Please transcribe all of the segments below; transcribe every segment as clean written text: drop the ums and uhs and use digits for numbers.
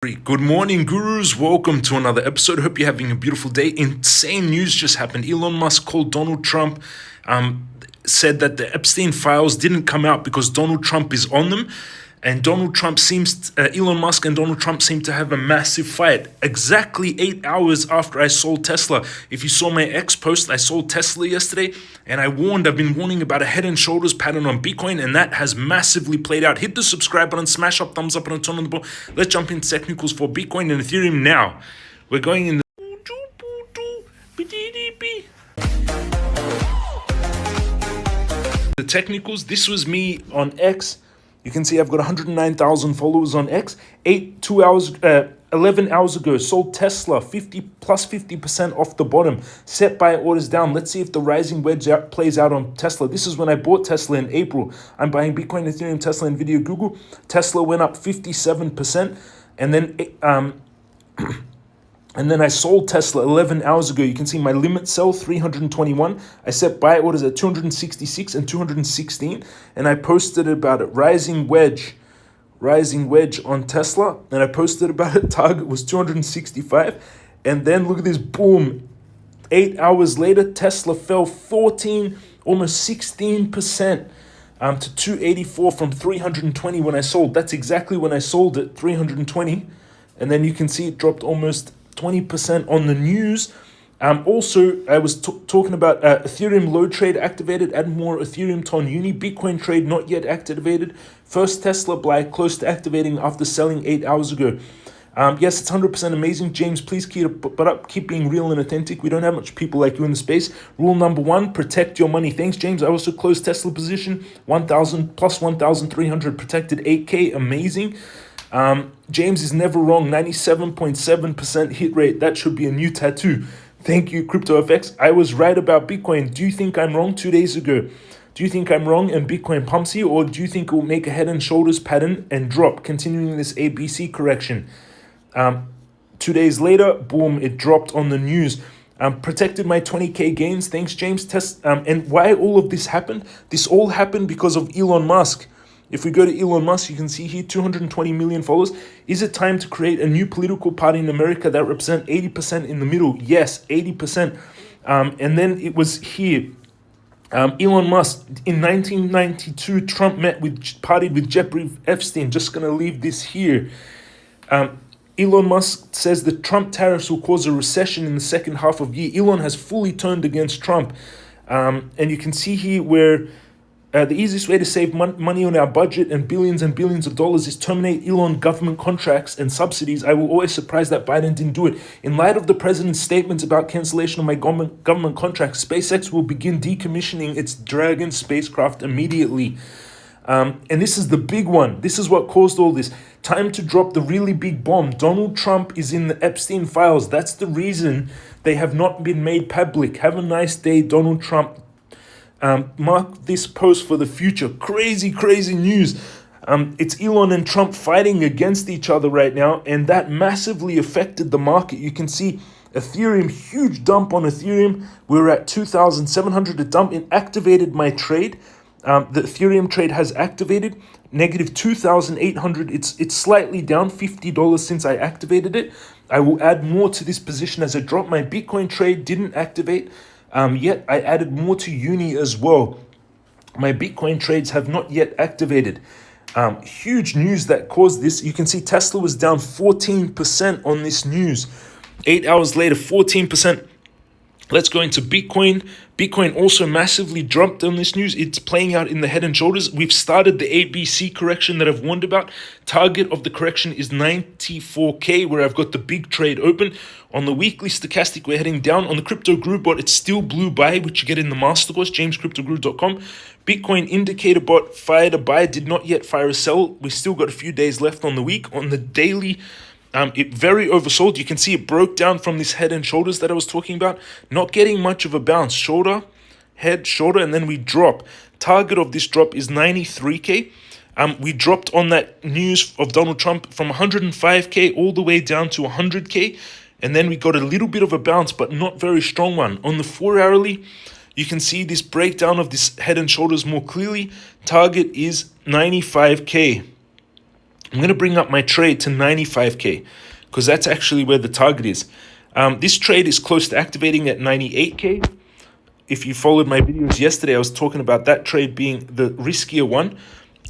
Good morning, gurus. Welcome to another episode. Hope you're having a beautiful day. Insane news just happened. Elon Musk called Donald Trump, said that the Epstein files didn't come out because Donald Trump is on them. And Elon Musk and Donald Trump seem to have a massive fight. Exactly 8 hours after I sold Tesla. If you saw my X post, I sold Tesla yesterday, and I've been warning about a head and shoulders pattern on Bitcoin, and that has massively played out. Hit the subscribe button, smash up, thumbs up, and turn on the bell. Let's jump into technicals for Bitcoin and Ethereum now. We're going in the technicals. This was me on X. You can see I've got 109,000 followers on X. 11 hours ago, sold Tesla 50% off the bottom. Set buy orders down. Let's see if the rising wedge plays out on Tesla. This is when I bought Tesla in April. I'm buying Bitcoin, Ethereum, Tesla, Nvidia, Google. Tesla went up 57%, and then I sold Tesla 11 hours ago. You can see my limit sell 321. I set buy orders at 266 and 216, and I posted about it. Rising wedge on Tesla, and I posted about it. Target was 265, and then look at this, boom. 8 hours later, Tesla fell 14, almost 16%. To 284 from 320 when I sold. That's exactly when I sold it, 320, and then you can see it dropped almost 20% on the news. Also, I was talking about Ethereum load trade activated. Add more Ethereum to on Uni. Bitcoin trade not yet activated. First Tesla buy close to activating after selling 8 hours ago. Yes, it's 100% amazing. James, please keep being real and authentic. We don't have much people like you in the space. Rule number 1, protect your money. Thanks, James. I also closed Tesla position 1,000 plus 1,300 protected 8K. Amazing. James is never wrong. 97.7% hit rate. That should be a new tattoo. Thank you, CryptoFX. I was right about Bitcoin. Do you think I'm wrong 2 days ago? Do you think I'm wrong and Bitcoin pumps here, or do you think it will make a head and shoulders pattern and drop, continuing this ABC correction? 2 days later, boom, it dropped on the news. Protected my 20K gains. Thanks, James. And why all of this happened? This all happened because of Elon Musk. If we go to Elon Musk, you can see here 220 million followers. Is it time to create a new political party in America that represent 80% in the middle? Yes, 80%. And then it was here. Elon Musk, in 1992, Trump partied with Jeffrey Epstein. Just going to leave this here. Elon Musk says the Trump tariffs will cause a recession in the second half of the year. Elon has fully turned against Trump. And you can see here where the easiest way to save money on our budget and billions of dollars is terminate Elon government contracts and subsidies. I will always surprised that Biden didn't do it. In light of the president's statements about cancellation of my government contracts, SpaceX will begin decommissioning its Dragon spacecraft immediately. And this is the big one. This is what caused all this. Time to drop the really big bomb. Donald Trump is in the Epstein files. That's the reason they have not been made public. Have a nice day, Donald Trump. Mark this post for the future. Crazy news. It's Elon and Trump fighting against each other right now, and that massively affected the market. You can see Ethereum, huge dump on Ethereum. We're at 2,700 a dump. It activated my trade. The Ethereum trade has activated. Negative 2,800. It's slightly down $50 since I activated it. I will add more to this position as a drop. My Bitcoin trade didn't activate. Yet I added more to Uni as well. My Bitcoin trades have not yet activated. Huge news that caused this. You can see Tesla was down 14% on this news. 8 hours later, 14%. Let's go into Bitcoin. Bitcoin also massively dropped on this news. It's playing out in the head and shoulders. We've started the ABC correction that I've warned about. Target of the correction is 94K, where I've got the big trade open. On the weekly stochastic, we're heading down. On the Crypto Guru bot, it's still blue buy, which you get in the master course, jamescryptoguru.com. Bitcoin indicator bot fired a buy, did not yet fire a sell. We still got a few days left on the week. On the daily, it very oversold. You can see it broke down from this head and shoulders that I was talking about. Not getting much of a bounce. Shoulder, head, shoulder, and then we drop. Target of this drop is 93K. We dropped on that news of Donald Trump from 105K all the way down to 100K. And then we got a little bit of a bounce, but not very strong one. On the 4-hourly, you can see this breakdown of this head and shoulders more clearly. Target is 95K. I'm going to bring up my trade to 95K because that's actually where the target is. This trade is close to activating at 98K. If you followed my videos yesterday, I was talking about that trade being the riskier one,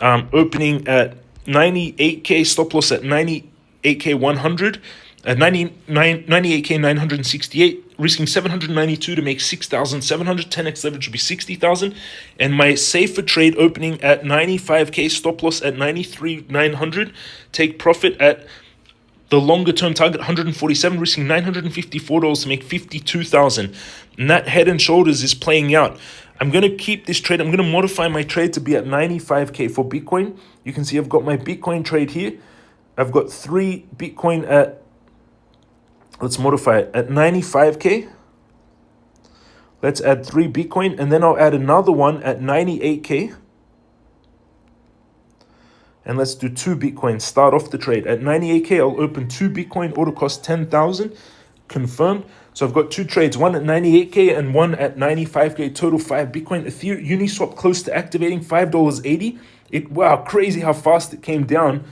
opening at 98K, stop loss at 98K 100, at 98K 968, risking 792 to make 6,700, 10x leverage would be 60,000, and my safer trade opening at 95K, stop loss at 93,900, take profit at the longer term target 147, risking $954 to make 52,000. And that head and shoulders is playing out. I'm going to keep this trade. I'm going to modify my trade to be at 95K for Bitcoin. You can see I've got my Bitcoin trade here. I've got 3 Bitcoin at, let's modify it, at 95K. Let's add 3 Bitcoin, and then I'll add another one at 98K. And let's do 2 Bitcoin. Start off the trade. At 98K, I'll open 2 Bitcoin. Order cost 10,000. Confirmed. So I've got 2 trades. One at 98K and one at 95K. Total 5 Bitcoin. Ethereum Uniswap close to activating. $5.80. Wow, crazy how fast it came down.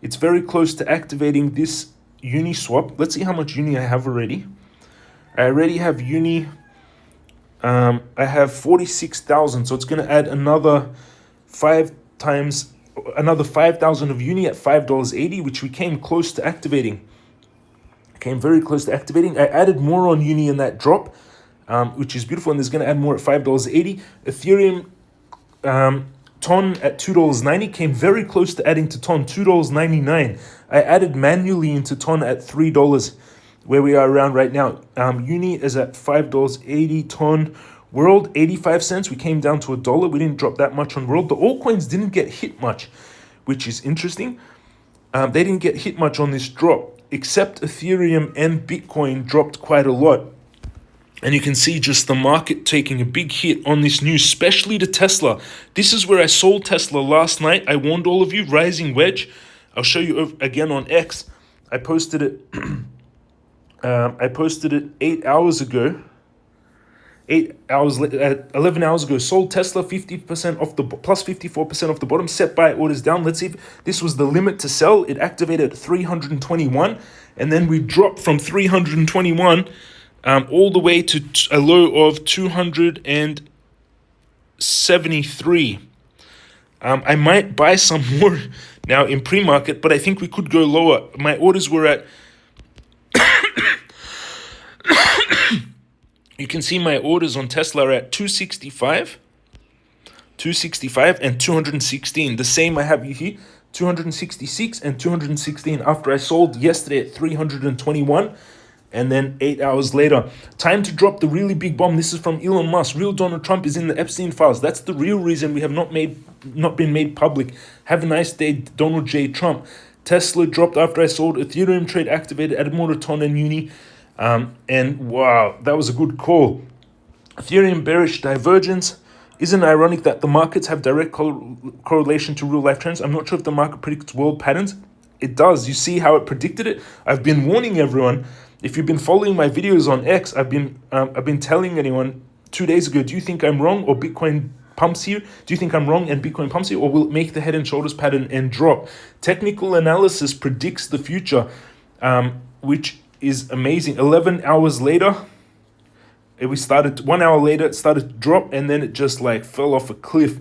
It's very close to activating this Uniswap. Let's see how much Uni I have already. I already have Uni. I have 46,000. So it's going to add another 5,000 of Uni at $5.80, which we came close to activating. Came very close to activating. I added more on Uni in that drop, which is beautiful, and there's going to add more at $5.80. Ethereum ton at $2.90 came very close to adding to ton, $2.99. I added manually into ton at $3, where we are around right now. Uni is at $5.80 ton. World, 85 cents. We came down to $1. We didn't drop that much on World. The altcoins didn't get hit much, which is interesting. They didn't get hit much on this drop, except Ethereum and Bitcoin dropped quite a lot. And you can see just the market taking a big hit on this news, especially to Tesla. This is where I sold Tesla last night. I warned all of you, rising wedge. I'll show you again on X. I posted it. I posted it 8 hours ago. 11 hours ago. Sold Tesla 50% off the plus 54% off the bottom. Set buy orders down. Let's see if this was the limit to sell. It activated at 321, and then we dropped from 321 all the way to a low of 273. I might buy some more now in pre-market, but I think we could go lower. My orders were at you can see my orders on Tesla are at 265, and 216. The same I have here, 266 and 216 after I sold yesterday at 321. And then 8 hours later, time to drop the really big bomb. This is from Elon Musk. Real Donald Trump is in the Epstein files. That's the real reason we have not been made public. Have a nice day, Donald J. Trump. Tesla dropped after I sold. Ethereum trade activated. Added more to ton and Uni. And wow, that was a good call. Ethereum bearish divergence. Isn't it ironic that the markets have direct correlation to real life trends? I'm not sure if the market predicts world patterns. It does. You see how it predicted it? I've been warning everyone. If you've been following my videos on X, I've been telling anyone 2 days ago, do you think I'm wrong or Bitcoin pumps here? Do you think I'm wrong and Bitcoin pumps here, or will it make the head and shoulders pattern and drop? Technical analysis predicts the future, which is amazing. 11 hours later, we started 1 hour later, it started to drop, and then it just like fell off a cliff.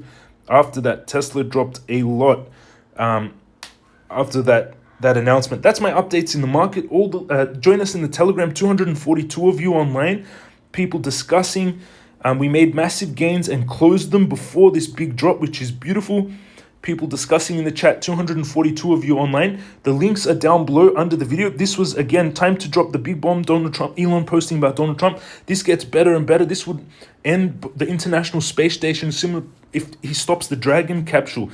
After that, Tesla dropped a lot. After that announcement. That's my updates in the market. Join us in the Telegram. 242 of you online. People discussing. We made massive gains and closed them before this big drop, which is beautiful. People discussing in the chat. 242 of you online. The links are down below under the video. This was, again, time to drop the big bomb. Donald Trump, Elon posting about Donald Trump. This gets better and better. This would end the International Space Station, similar if he stops the Dragon capsule.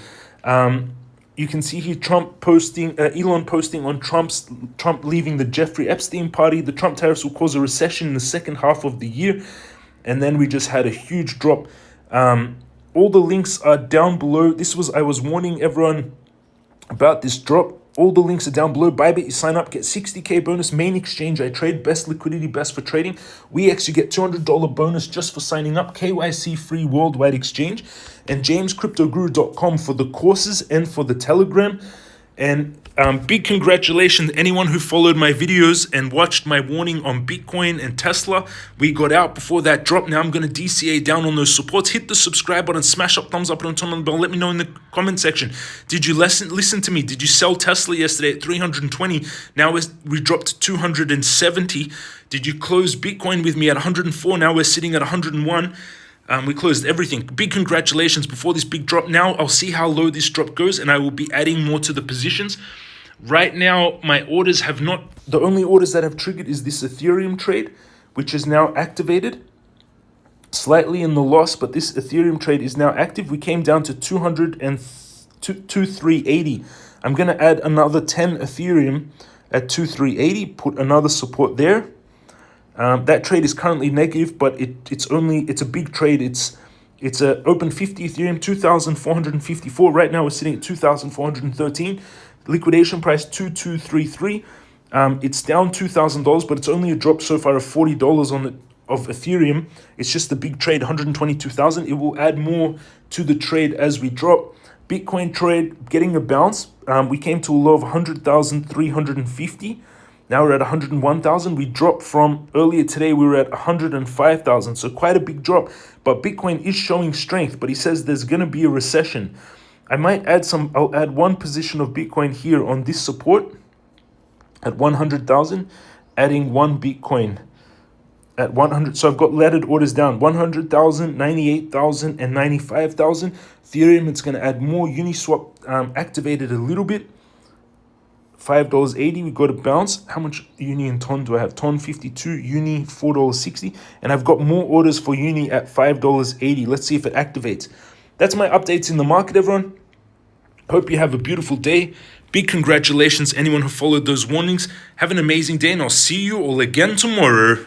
You can see here Elon posting on Trump leaving the Jeffrey Epstein party. The Trump tariffs will cause a recession in the second half of the year. And then we just had a huge drop. All the links are down below. I was warning everyone about this drop. All the links are down below. Bybit, you sign up, get 60K bonus. Main exchange I trade, best liquidity, best for trading. Weex, you get $200 bonus just for signing up. KYC free worldwide exchange. And jamescryptoguru.com for the courses and for the Telegram. And big congratulations to anyone who followed my videos and watched my warning on Bitcoin and Tesla. We got out before that drop. Now I'm going to DCA down on those supports. Hit the subscribe button, smash up, thumbs up, and turn on the bell. Let me know in the comment section. Did you listen to me? Did you sell Tesla yesterday at 320? Now we dropped to 270. Did you close Bitcoin with me at 104? Now we're sitting at 101. We closed everything. Big congratulations before this big drop. Now I'll see how low this drop goes, and I will be adding more to the positions. Right now, my orders have not... The only orders that have triggered is this Ethereum trade, which is now activated. Slightly in the loss, but this Ethereum trade is now active. We came down to 2,380. I'm going to add another 10 Ethereum at 2,380. Put another support there. That trade is currently negative, but it's a big trade. It's a open 50 Ethereum, 2,454. Right now we're sitting at 2,413. Liquidation price 2,233. It's down $2,000, but it's only a drop so far of $40 of Ethereum. It's just a big trade, 122,000. It will add more to the trade as we drop. Bitcoin trade getting a bounce. We came to a low of 100,350. Now we're at 101,000. We dropped from earlier today, we were at 105,000. So quite a big drop. But Bitcoin is showing strength, but he says there's going to be a recession. I'll add one position of Bitcoin here on this support at 100,000, adding one Bitcoin at 100. So I've got laddered orders down 100,000, 98,000, and 95,000. Ethereum, it's going to add more. Uniswap activated a little bit. $5.80, we got a bounce. How much Uni and Ton do I have? Ton 52, Uni $4.60, and I've got more orders for Uni at $5.80. Let's see if it activates. That's my updates in the market, everyone. Hope you have a beautiful day. Big congratulations anyone who followed those warnings. Have an amazing day, and I'll see you all again tomorrow.